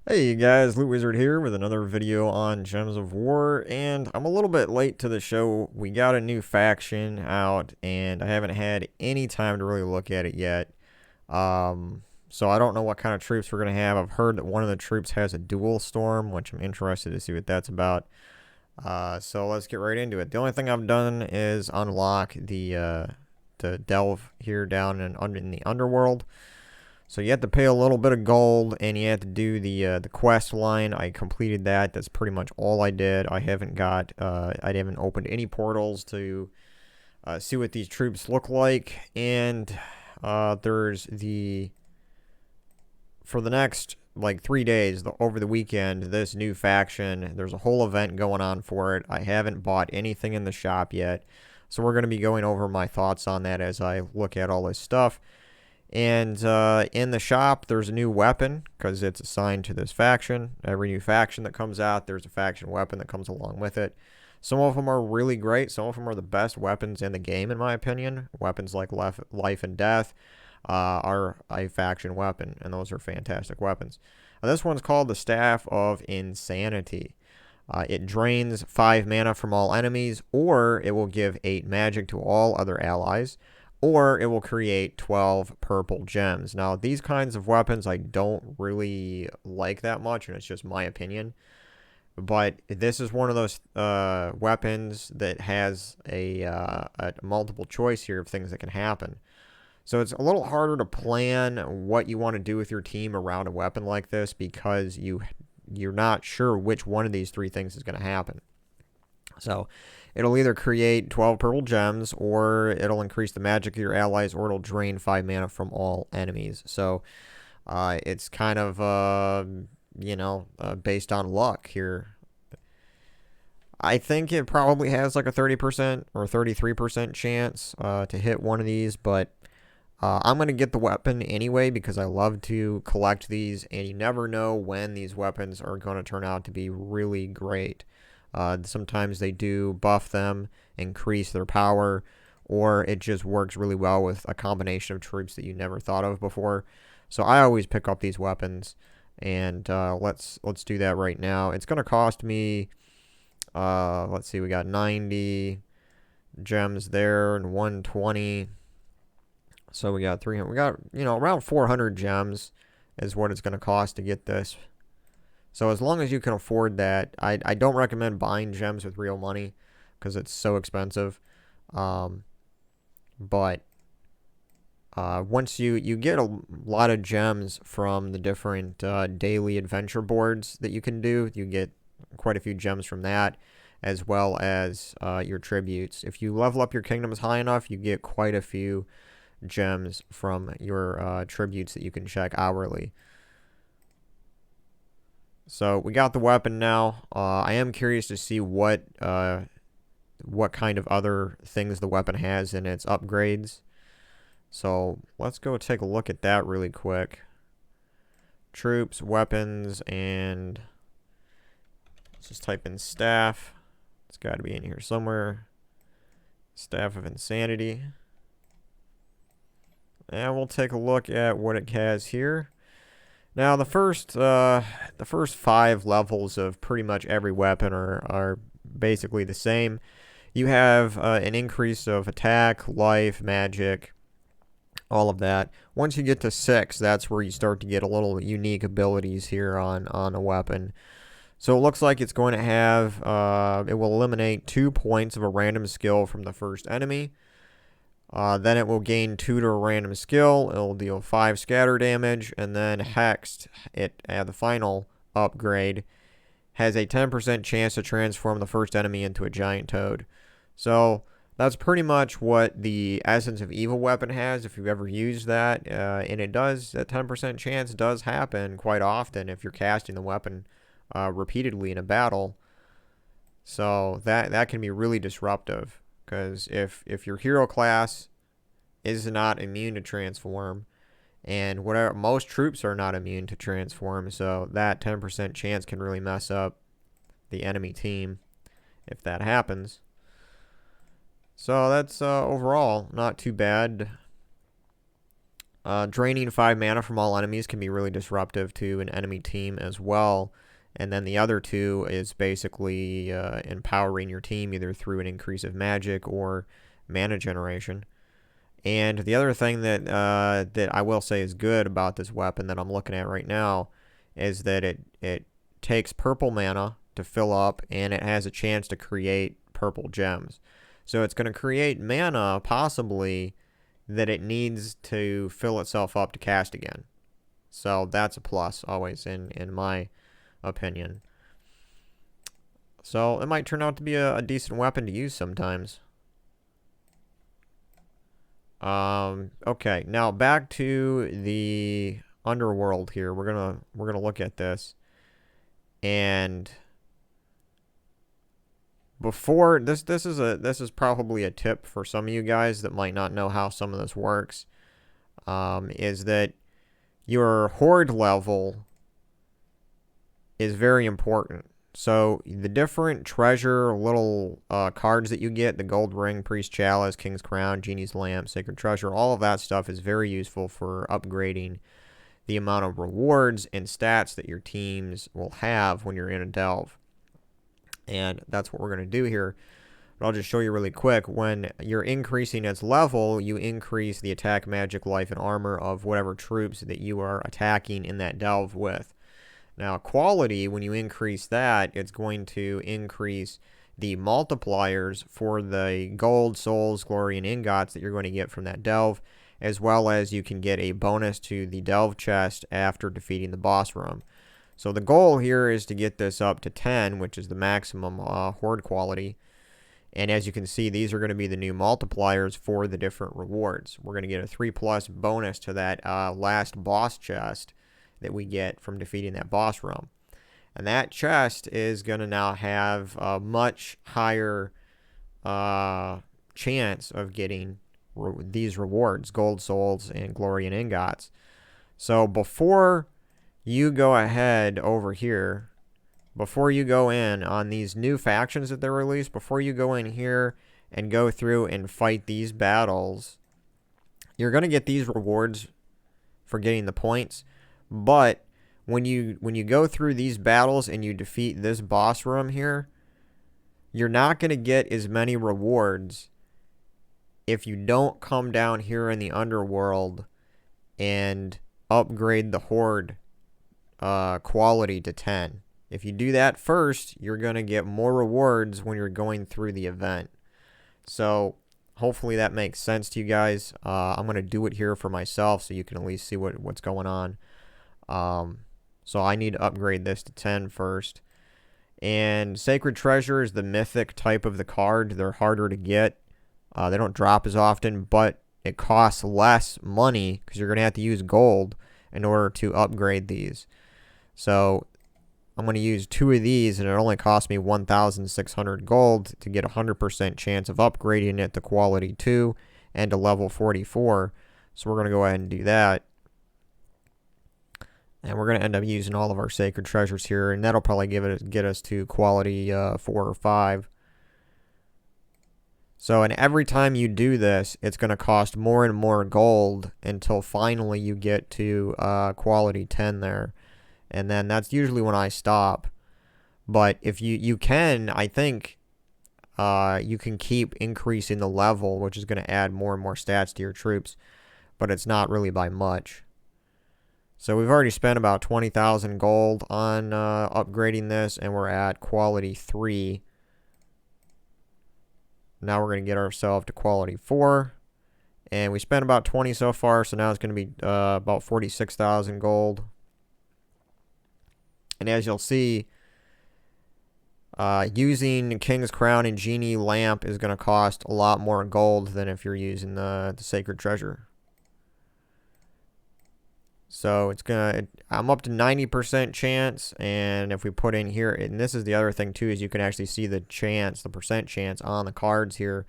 Hey you guys, LootWizard here with another video on Gems of War, and I'm a little bit late to the show. We got a new faction out, and I haven't had any time to really look at it yet. So I don't know what kind of troops we're going to have. I've heard that one of the troops has a dual storm, which I'm interested to see what that's about. So let's get right into it. The only thing I've done is unlock the delve here down in the underworld. So you have to pay a little bit of gold, and you have to do the quest line. I completed that. That's pretty much all I did. I haven't opened any portals to see what these troops look like. And there's for the next like 3 days over the weekend, this new faction. There's a whole event going on for it. I haven't bought anything in the shop yet, so we're going to be going over my thoughts on that as I look at all this stuff. And in the shop, there's a new weapon because it's assigned to this faction. Every new faction that comes out, there's a faction weapon that comes along with it. Some of them are really great. Some of them are the best weapons in the game, in my opinion. Weapons like Life and Death are a faction weapon, and those are fantastic weapons. This one's called the Staff of Insanity. It drains 5 mana from all enemies, or it will give 8 magic to all other allies, or it will create 12 purple gems. Now, these kinds of weapons I don't really like that much, and it's just my opinion. But this is one of those weapons that has a multiple choice here of things that can happen. So it's a little harder to plan what you want to do with your team around a weapon like this because you're not sure which one of these 3 things is going to happen. So it'll either create 12 purple gems, or it'll increase the magic of your allies, or it'll drain 5 mana from all enemies. So it's kind of, based on luck here. I think it probably has like a 30% or 33% chance to hit one of these, but I'm going to get the weapon anyway because I love to collect these, and you never know when these weapons are going to turn out to be really great. Sometimes they do buff them, increase their power, or it just works really well with a combination of troops that you never thought of before. So I always pick up these weapons, and let's do that right now. It's going to cost me, let's see, we got 90 gems there and 120. So we got 300. We got, around 400 gems is what it's going to cost to get this. So as long as you can afford that, I don't recommend buying gems with real money because it's so expensive. But once you get a lot of gems from the different daily adventure boards that you can do, you get quite a few gems from that, as well as your tributes. If you level up your kingdoms high enough, you get quite a few gems from your tributes that you can check hourly. So we got the weapon now. I am curious to see what kind of other things the weapon has in its upgrades. So let's go take a look at that really quick. Troops, weapons, and let's just type in staff. It's got to be in here somewhere. Staff of Insanity. And we'll take a look at what it has here. Now, the first 5 levels of pretty much every weapon are basically the same. You have an increase of attack, life, magic, all of that. Once you get to 6, that's where you start to get a little unique abilities here on a weapon. So it looks like it's going to have, it will eliminate 2 points of a random skill from the first enemy. Then it will gain 2 to a random skill. It'll deal 5 scatter damage. And then Hexed, the final upgrade, has a 10% chance to transform the first enemy into a giant toad. So that's pretty much what the Essence of Evil weapon has, if you've ever used that. And it does, that 10% chance does happen quite often if you're casting the weapon repeatedly in a battle. So that can be really disruptive. Because if your hero class is not immune to transform, and most troops are not immune to transform, so that 10% chance can really mess up the enemy team if that happens. So that's overall not too bad. Draining 5 mana from all enemies can be really disruptive to an enemy team as well. And then the other two is basically empowering your team either through an increase of magic or mana generation. And the other thing that that I will say is good about this weapon that I'm looking at right now is that it takes purple mana to fill up, and it has a chance to create purple gems. So it's going to create mana, possibly, that it needs to fill itself up to cast again. So that's a plus, always, in my opinion. So it might turn out to be a decent weapon to use sometimes. Okay, now back to the underworld here. We're gonna look at this. And before this is probably a tip for some of you guys that might not know how some of this works. Is that your horde level is very important. So the different treasure little cards that you get, the gold ring, priest chalice, king's crown, genie's lamp, sacred treasure, all of that stuff is very useful for upgrading the amount of rewards and stats that your teams will have when you're in a delve. And that's what we're going to do here. But I'll just show you really quick. When you're increasing its level, you increase the attack, magic, life, and armor of whatever troops that you are attacking in that delve with. Now, quality, when you increase that, it's going to increase the multipliers for the gold, souls, glory, and ingots that you're going to get from that delve, as well as you can get a bonus to the delve chest after defeating the boss room. So the goal here is to get this up to 10, which is the maximum horde quality. And as you can see, these are going to be the new multipliers for the different rewards. We're going to get a 3+ bonus to that last boss chest that we get from defeating that boss room. And that chest is going to now have a much higher chance of getting these rewards, gold, souls, and glory and ingots. So before you go ahead over here, before you go in on these new factions that they released, before you go in here and go through and fight these battles, you're going to get these rewards for getting the points. But when you go through these battles and you defeat this boss room here, you're not going to get as many rewards if you don't come down here in the underworld and upgrade the horde quality to 10. If you do that first, you're going to get more rewards when you're going through the event. So hopefully that makes sense to you guys. I'm going to do it here for myself so you can at least see what's going on. So I need to upgrade this to 10 first. And Sacred Treasure is the mythic type of the card. They're harder to get. They don't drop as often, but it costs less money because you're going to have to use gold in order to upgrade these. So I'm going to use 2 of these, and it only cost me 1,600 gold to get a 100% chance of upgrading it to quality 2 and to level 44. So we're going to go ahead and do that. And we're going to end up using all of our Sacred Treasures here, and that'll probably get us to quality 4 or 5. So, and every time you do this, it's going to cost more and more gold until finally you get to quality 10 there. And then that's usually when I stop. But if you can, I think you can keep increasing the level, which is going to add more and more stats to your troops. But it's not really by much. So we've already spent about 20,000 gold on upgrading this, and we're at quality 3. Now we're going to get ourselves to quality 4. And we spent about 20 so far, so now it's going to be about 46,000 gold. And as you'll see, using King's Crown and Genie Lamp is going to cost a lot more gold than if you're using the Sacred Treasure. So it's I'm up to 90% chance, and if we put in here, and this is the other thing too, is you can actually see the chance, the percent chance on the cards here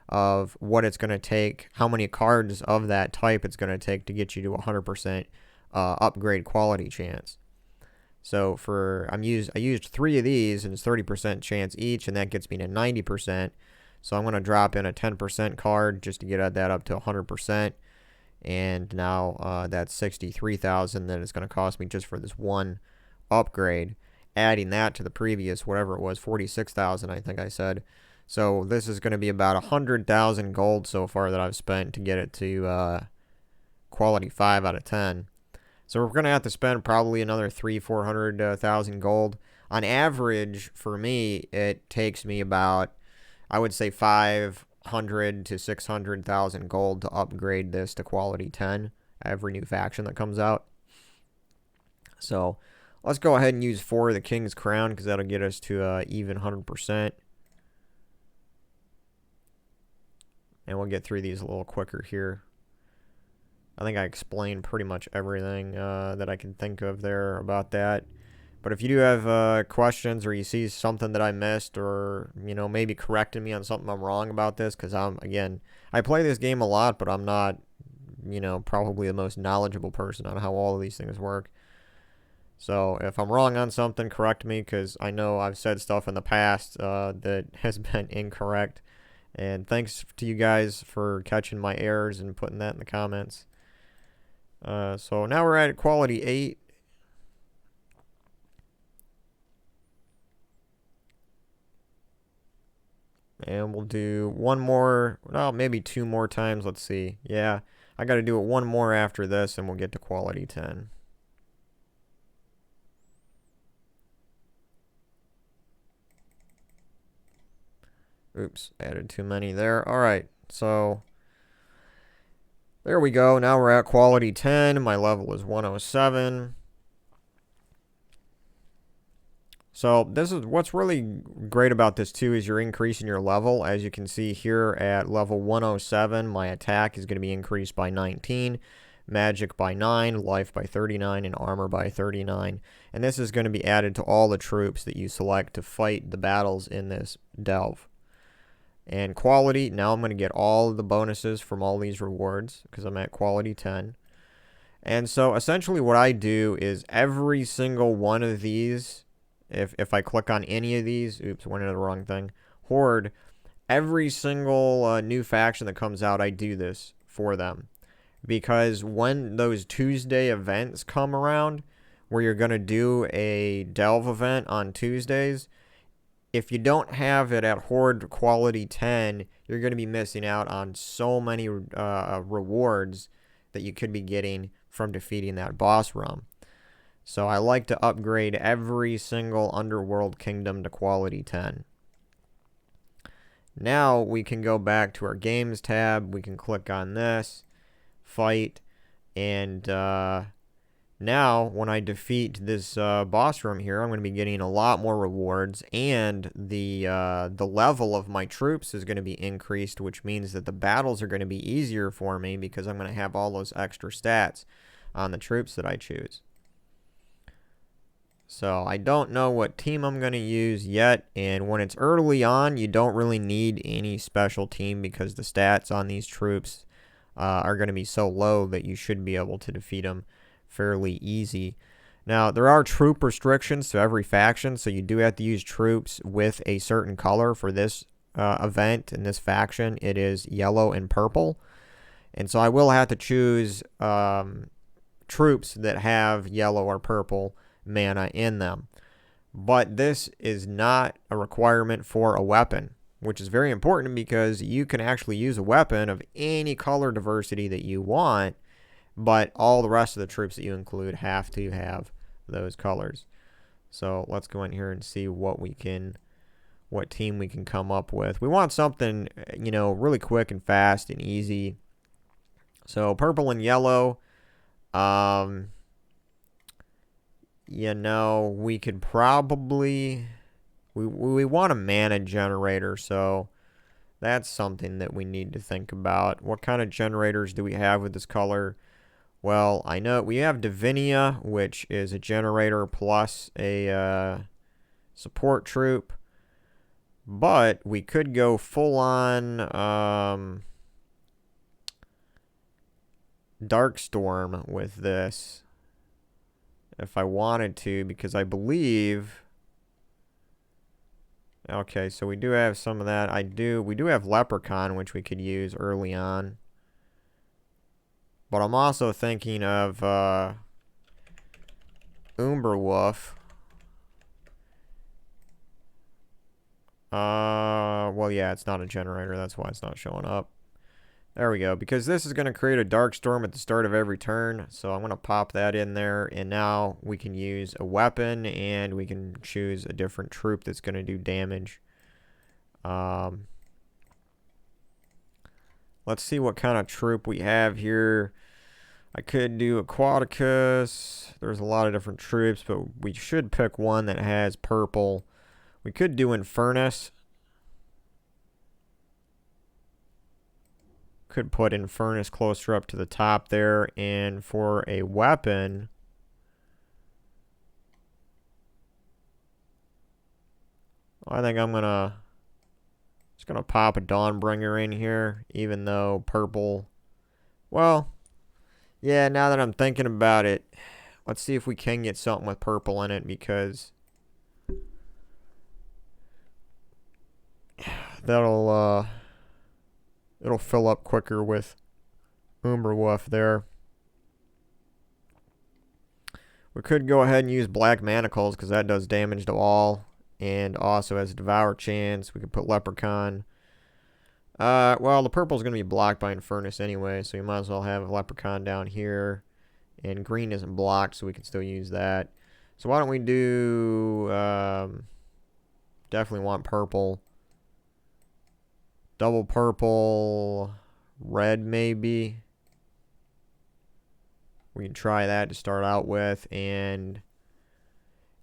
of what it's going to take, how many cards of that type it's going to take to get you to 100% upgrade quality chance. So I used 3 of these, and it's 30% chance each, and that gets me to 90%. So I'm going to drop in a 10% card just to get that up to 100%. And now that's 63,000 that it's going to cost me just for this one upgrade. Adding that to the previous, whatever it was, 46,000 I think I said. So this is going to be about 100,000 gold so far that I've spent to get it to quality 5 out of 10. So we're going to have to spend probably another 400,000 gold. On average, for me, it takes me about, I would say, 500 to 600,000 gold to upgrade this to quality 10 every new faction that comes out. So let's go ahead and use 4 of the King's Crown because that'll get us to even 100%. And we'll get through these a little quicker here. I think I explained pretty much everything that I can think of there about that. But if you do have questions or you see something that I missed or, you know, maybe correcting me on something I'm wrong about this, because again, I play this game a lot, but I'm not, you know, probably the most knowledgeable person on how all of these things work. So if I'm wrong on something, correct me, because I know I've said stuff in the past that has been incorrect. And thanks to you guys for catching my errors and putting that in the comments. So now we're at quality 8. And we'll do one more, well, maybe 2 more times. Let's see. Yeah, I got to do it one more after this, and we'll get to quality 10. Oops, added too many there. All right, so there we go. Now we're at quality 10. My level is 107. So this is what's really great about this too is you're increasing your level. As you can see here at level 107, my attack is going to be increased by 19, magic by 9, life by 39, and armor by 39. And this is going to be added to all the troops that you select to fight the battles in this delve. And quality, now I'm going to get all of the bonuses from all these rewards because I'm at quality 10. And so essentially what I do is every single one of these, if I click on any of these, oops, went into the wrong thing, Horde, every single new faction that comes out, I do this for them. Because when those Tuesday events come around, where you're going to do a delve event on Tuesdays, if you don't have it at Horde quality 10, you're going to be missing out on so many rewards that you could be getting from defeating that boss realm. So I like to upgrade every single underworld kingdom to quality 10. Now we can go back to our games tab. We can click on this, fight, and now when I defeat this boss room here, I'm going to be getting a lot more rewards, and the level of my troops is going to be increased, which means that the battles are going to be easier for me because I'm going to have all those extra stats on the troops that I choose. So I don't know what team I'm going to use yet, and when it's early on, you don't really need any special team because the stats on these troops are going to be so low that you should be able to defeat them fairly easy. Now, there are troop restrictions to every faction, so you do have to use troops with a certain color for this event. In this faction, it is yellow and purple. And so I will have to choose troops that have yellow or purple mana in them. But this is not a requirement for a weapon, which is very important because you can actually use a weapon of any color diversity that you want, but all the rest of the troops that you include have to have those colors. So let's go in here and see what team we can come up with. We want something, you know, really quick and fast and easy. So purple and yellow, you know, we could probably, we want a mana generator, so that's something that we need to think about. What kind of generators do we have with this color? Well, I know we have Divinia, which is a generator plus a support troop, but we could go full on Darkstorm with this if I wanted to, because I believe, okay, so we do have some of that. We do have Leprechaun, which we could use early on. But I'm also thinking of Umberwolf. Well, yeah, it's not a generator. That's why it's not showing up. There we go. Because this is going to create a dark storm at the start of every turn. So I'm going to pop that in there. And now we can use a weapon. And we can choose a different troop that's going to do damage. Let's see what kind of troop we have here. I could do Aquaticus. There's a lot of different troops. But we should pick one that has purple. We could do Infernus. Could put Infernus closer up to the top there. And for a weapon, I think I'm just gonna pop a Dawnbringer in here, even though purple. Well, yeah, now that I'm thinking about it, let's see if we can get something with purple in it, because that'll it'll fill up quicker with Umberwolf there. We could go ahead and use Black Manacles, because that does damage to all. And also has a Devour chance. We could put Leprechaun. Well, the purple's going to be blocked by Infernus anyway, so you might as well have Leprechaun down here. And green isn't blocked, so we can still use that. So why don't we do... definitely want purple. Double purple. Red, maybe. We can try that to start out with. And...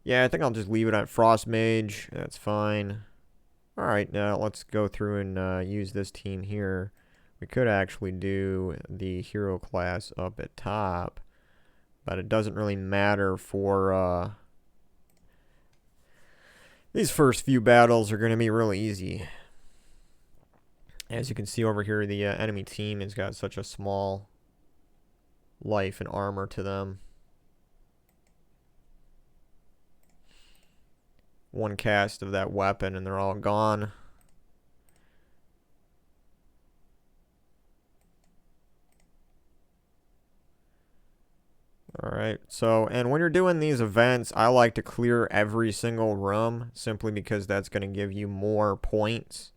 yeah, I think I'll just leave it at Frost Mage. That's fine. Alright, now let's go through and use this team here. We could actually do the hero class up at top. But it doesn't really matter for... these first few battles are going to be really easy. As you can see over here, the enemy team has got such a small life and armor to them. One cast of that weapon and they're all gone. Alright, so, and when you're doing these events, I like to clear every single room, simply because that's going to give you more points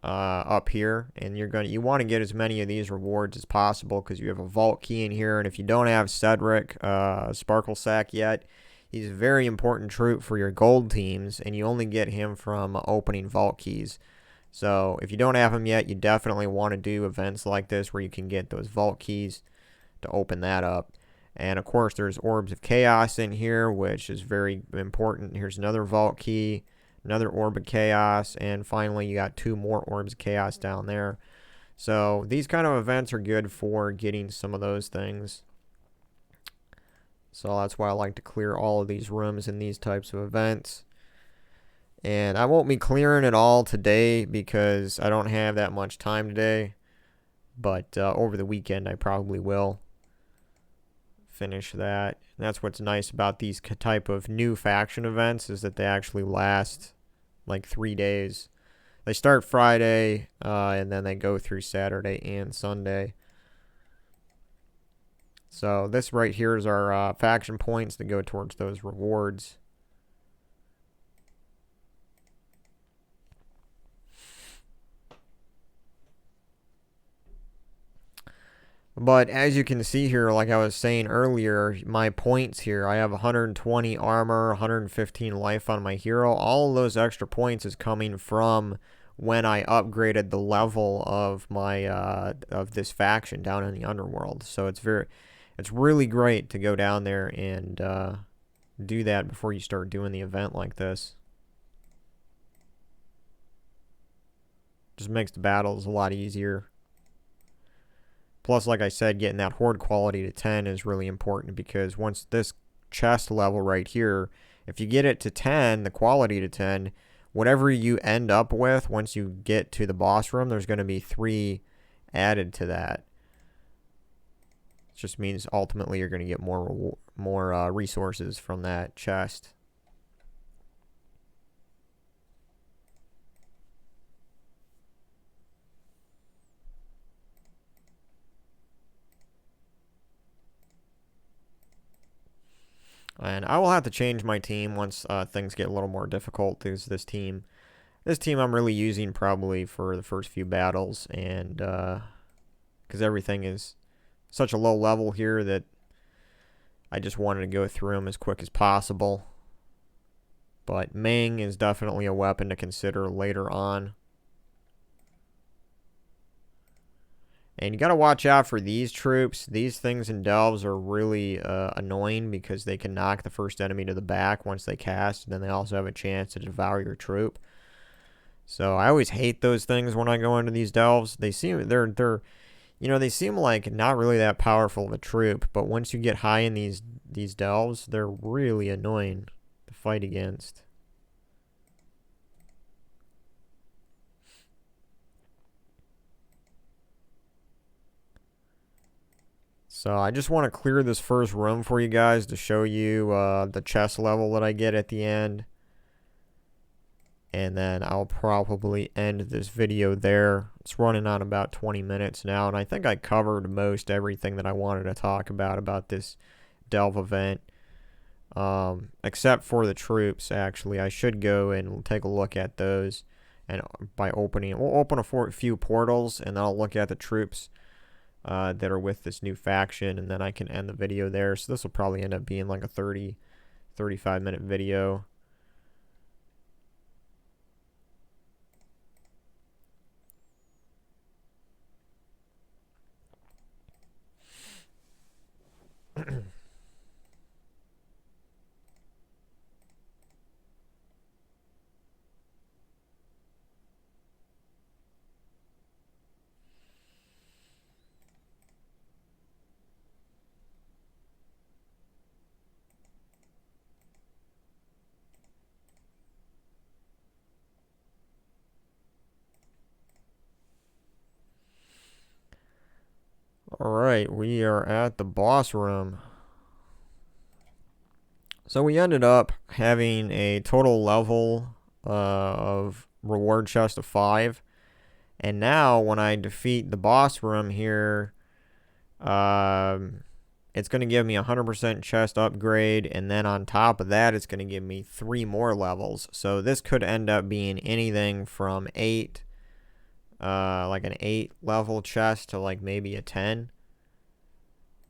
up here. And you want to get as many of these rewards as possible, because you have a vault key in here. And if you don't have Cedric Sparkle Sack yet, he's a very important troop for your gold teams, and you only get him from opening vault keys. So if you don't have him yet, you definitely want to do events like this where you can get those vault keys to open that up. And of course, there's Orbs of Chaos in here, which is very important. Here's another vault key, another Orb of Chaos, and finally you got 2 more Orbs of Chaos down there. So these kind of events are good for getting some of those things. So that's why I like to clear all of these rooms in these types of events. And I won't be clearing it all today because I don't have that much time today. But over the weekend I probably will finish that. And that's what's nice about these type of new faction events, is that they actually last like 3 days. They start Friday and then they go through Saturday and Sunday. So this right here is our faction points that go towards those rewards. But as you can see here, like I was saying earlier, my points here, I have 120 armor, 115 life on my hero. All of those extra points is coming from when I upgraded the level of my of this faction down in the underworld. So it's really great to go down there and do that before you start doing the event like this. Just makes the battles a lot easier. Plus, like I said, getting that Horde quality to 10 is really important, because once this chest level right here, if you get it to 10, the quality to 10, whatever you end up with once you get to the boss room, there's going to be 3 added to that. It just means ultimately you're going to get more resources from that chest. And I will have to change my team once things get a little more difficult. Because this team I'm really using probably for the first few battles, and because everything is such a low level here that I just wanted to go through them as quick as possible. But Ming is definitely a weapon to consider later on. And you got to watch out for these troops. These things in delves are really annoying because they can knock the first enemy to the back once they cast. And then they also have a chance to devour your troop. So I always hate those things when I go into these delves. They seem they seem like not really that powerful of a troop, but once you get high in these delves, they're really annoying to fight against. So I just want to clear this first room for you guys to show you the chest level that I get at the end. And then I'll probably end this video there. It's running on about 20 minutes now, and I think I covered most everything that I wanted to talk about this delve event. Except for the troops, actually. I should go and take a look at those. And we'll open a few portals, and then I'll look at the troops that are with this new faction, and then I can end the video there. So this will probably end up being like a 35 minute video. Alright, we are at the boss room. So we ended up having a total level of reward chest of 5. And now when I defeat the boss room here, it's going to give me a 100% chest upgrade. And then on top of that, it's going to give me 3 more levels. So this could end up being anything from 8, like an 8 level chest to like maybe a 10.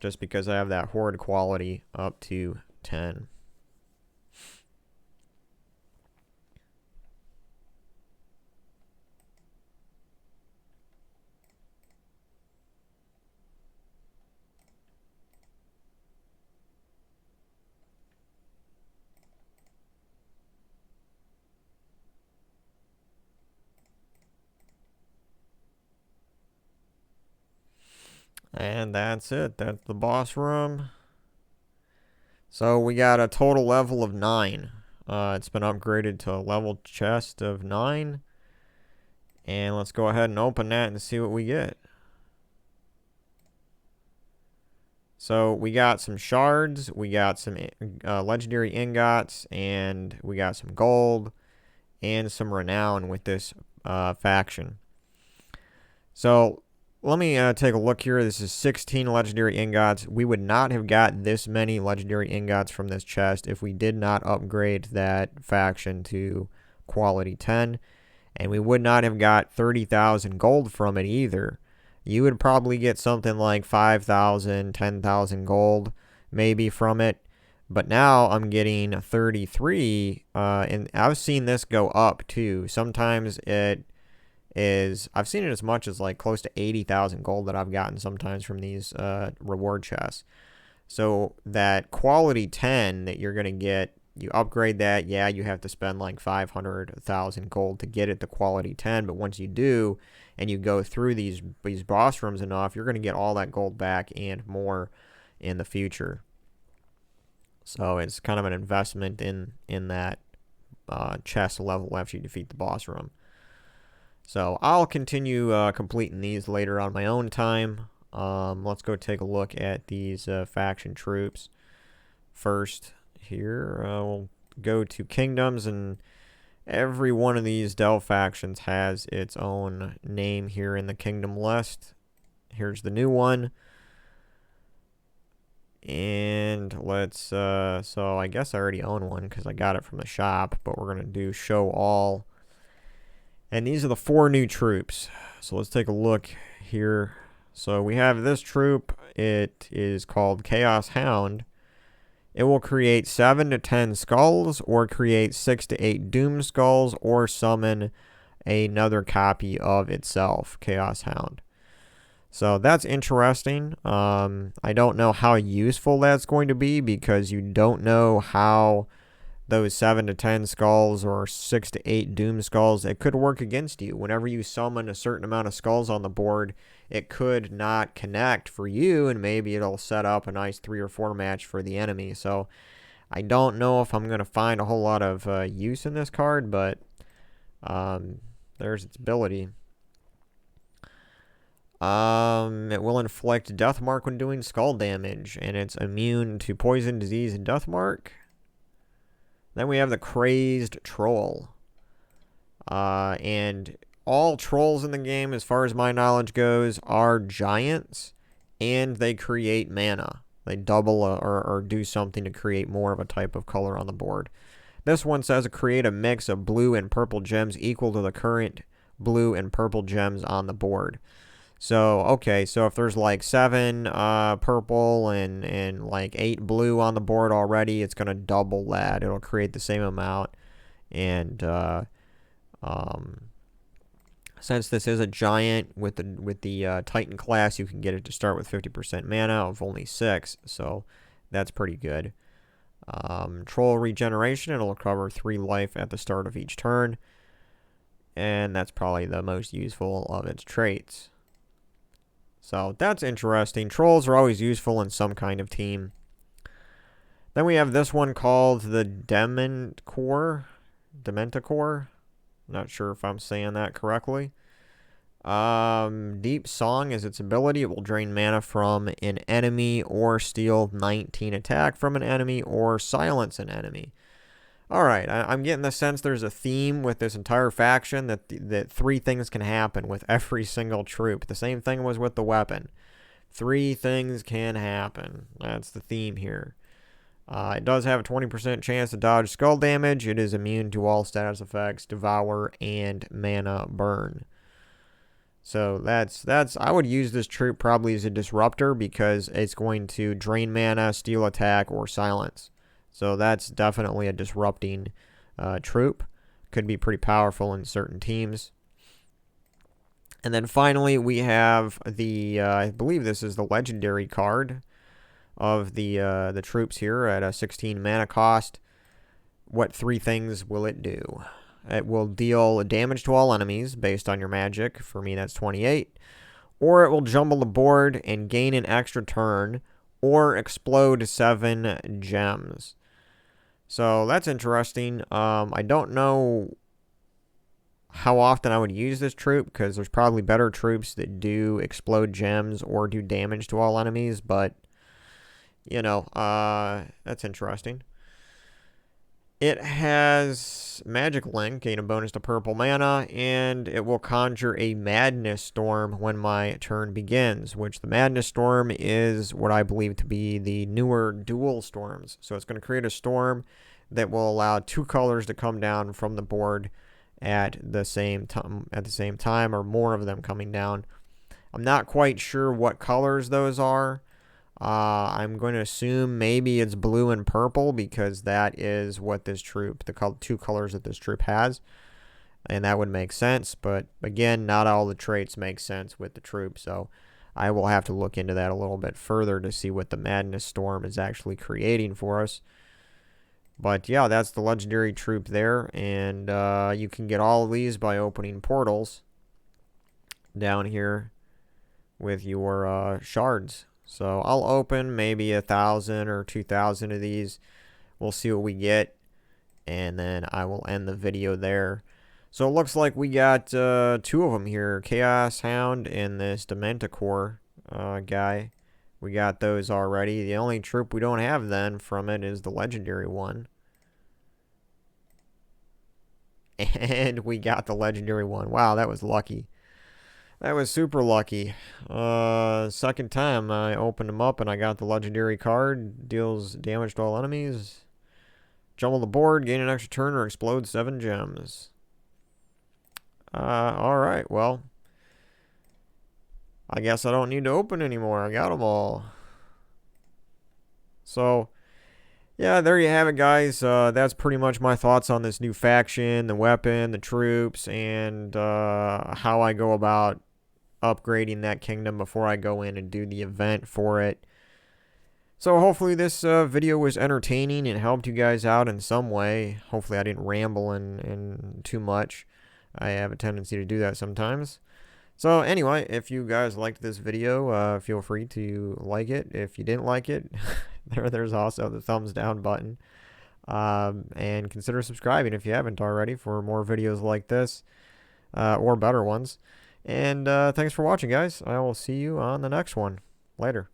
Just because I have that Horde quality up to 10. And that's it. That's the boss room. So we got a total level of 9. It's been upgraded to a level chest of 9. And let's go ahead and open that and see what we get. So we got some shards, we got some legendary ingots, and we got some gold and some renown with this faction. So let me take a look here. This is 16 legendary ingots. We would not have got this many legendary ingots from this chest if we did not upgrade that faction to quality 10. And we would not have got 30,000 gold from it either. You would probably get something like 5,000, 10,000 gold maybe from it. But now I'm getting 33, and I've seen this go up too. Sometimes I've seen it as much as like close to 80,000 gold that I've gotten sometimes from these reward chests. So that quality 10 that you're going to get, you upgrade that, yeah, you have to spend like 500,000 gold to get it to quality 10, but once you do, and you go through these boss rooms enough, you're going to get all that gold back and more in the future. So it's kind of an investment in that chest level after you defeat the boss room. So I'll continue completing these later on my own time. Let's go take a look at these faction troops first. Here we'll go to kingdoms, and every one of these delve factions has its own name here in the kingdom list. Here's the new one. And let's, so I guess I already own one because I got it from the shop, but we're going to do show all. And these are the 4 new troops. So let's take a look here. So we have this troop. It is called Chaos Hound. It will create 7 to 10 skulls, or create 6 to 8 doom skulls, or summon another copy of itself, Chaos Hound. So that's interesting. I don't know how useful that's going to be, because you don't know how those 7 to 10 skulls or 6 to 8 doom skulls, it could work against you. Whenever you summon a certain amount of skulls on the board, it could not connect for you, and maybe it'll set up a nice 3 or 4 match for the enemy. So I don't know if I'm going to find a whole lot of use in this card, but there's its ability. It will inflict death mark when doing skull damage, and it's immune to poison, disease, and death mark. Then we have the Crazed Troll. And all trolls in the game, as far as my knowledge goes, are giants, and they create mana. They double or do something to create more of a type of color on the board. This one says create a mix of blue and purple gems equal to the current blue and purple gems on the board. So, okay, so if there's like 7 purple and like 8 blue on the board already, it's going to double that. It'll create the same amount. And since this is a giant with the Titan class, you can get it to start with 50% mana of only 6. So that's pretty good. Troll regeneration, it'll recover 3 life at the start of each turn. And that's probably the most useful of its traits. So that's interesting. Trolls are always useful in some kind of team. Then we have this one called the Dementor. Not sure if I'm saying that correctly. Deep Song is its ability. It will drain mana from an enemy, or steal 19 attack from an enemy, or silence an enemy. Alright, I'm getting the sense there's a theme with this entire faction, that 3 things can happen with every single troop. The same thing was with the weapon. 3 things can happen. That's the theme here. It does have a 20% chance to dodge skull damage. It is immune to all status effects, devour, and mana burn. So that's I would use this troop probably as a disruptor, because it's going to drain mana, steal attack, or silence. So that's definitely a disrupting troop. Could be pretty powerful in certain teams. And then finally we have the, I believe this is the legendary card of the troops here at a 16 mana cost. What 3 things will it do? It will deal damage to all enemies based on your magic. For me, that's 28. Or it will jumble the board and gain an extra turn, or explode 7 gems. So that's interesting. I don't know how often I would use this troop, because there's probably better troops that do explode gems or do damage to all enemies, but, you know, that's interesting. It has Magic Link, gain a bonus to purple mana, and it will conjure a Madness Storm when my turn begins, which the Madness Storm is what I believe to be the newer dual storms. So it's going to create a storm that will allow 2 colors to come down from the board at the same time, or more of them coming down. I'm not quite sure what colors those are. I'm going to assume maybe it's blue and purple, because that is what this troop, the 2 colors that this troop has. And that would make sense. But again, not all the traits make sense with the troop. So I will have to look into that a little bit further to see what the Madness Storm is actually creating for us. But yeah, that's the legendary troop there. And you can get all of these by opening portals down here with your shards. So I'll open maybe 1,000 or 2,000 of these. We'll see what we get, and then I will end the video there. So it looks like we got 2 of them here, Chaos Hound and this Dementor guy. We got those already. The only troop we don't have then from it is the legendary one. And we got the legendary one. Wow, that was lucky. That was super lucky. Second time I opened them up and I got the legendary card. Deals damage to all enemies. Jumble the board, gain an extra turn, or explode 7 gems. Alright, well. I guess I don't need to open anymore. I got them all. So, yeah, there you have it, guys. That's pretty much my thoughts on this new faction, the weapon, the troops, and how I go about upgrading that kingdom before I go in and do the event for it. So hopefully this video was entertaining and helped you guys out in some way. Hopefully I didn't ramble in too much. I have a tendency to do that sometimes. So anyway, if you guys liked this video, feel free to like it. If you didn't like it, there's also the thumbs down button. And consider subscribing if you haven't already for more videos like this, or better ones. And thanks for watching, guys. I will see you on the next one. Later.